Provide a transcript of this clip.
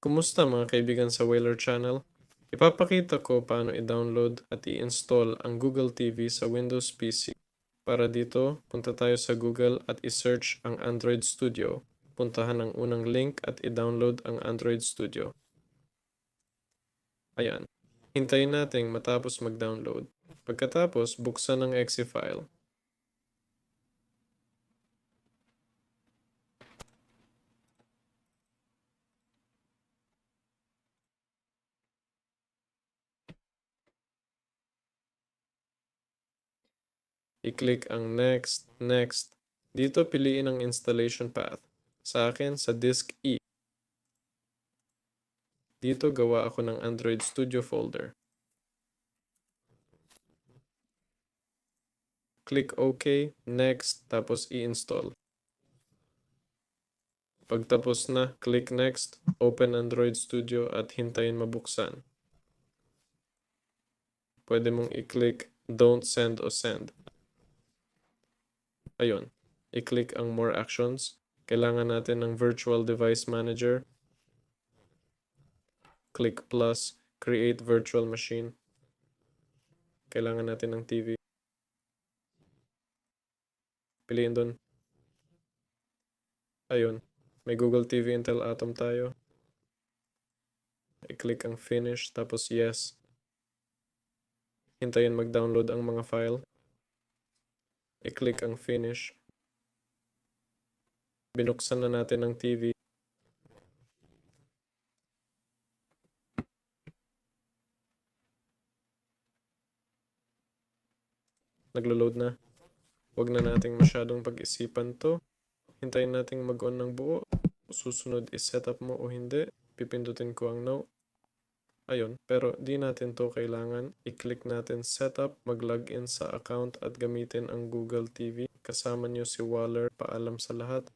Kumusta mga kaibigan sa Whaler Channel? Ipapakita ko paano i-download at i-install ang Google TV sa Windows PC. Para dito, punta tayo sa Google at i-search ang Android Studio. Puntahan ang unang link at i-download ang Android Studio. Ayan. Hintayin natin matapos mag-download. Pagkatapos, buksan ang exe file. I-click ang Next, Next. Dito piliin ang installation path. Sa akin, sa disk E. Dito gawa ako ng Android Studio folder. Click OK, Next, tapos i-install. Pagtapos na, click Next, open Android Studio at hintayin mabuksan. Pwede mong i-click Don't Send o Send. Ayun, i-click ang More Actions. Kailangan natin ng Virtual Device Manager. Click Plus, Create Virtual Machine. Kailangan natin ng TV. Piliin doon. Ayun, may Google TV Intel Atom tayo. I-click ang Finish, tapos Yes. Hintayin mag-download ang mga file. I-click ang Finish. Binuksan na natin ang TV. Naglo-load na. Huwag na nating masyadong pag-isipan to. Hintayin nating mag-on ng buo. Susunod is-setup mo o hindi. Pipindutin ko ang no. Ayun, pero di natin to kailangan. I-click natin setup, mag-login sa account at gamitin ang Google TV. Kasama nyo si Waller. Paalam sa lahat.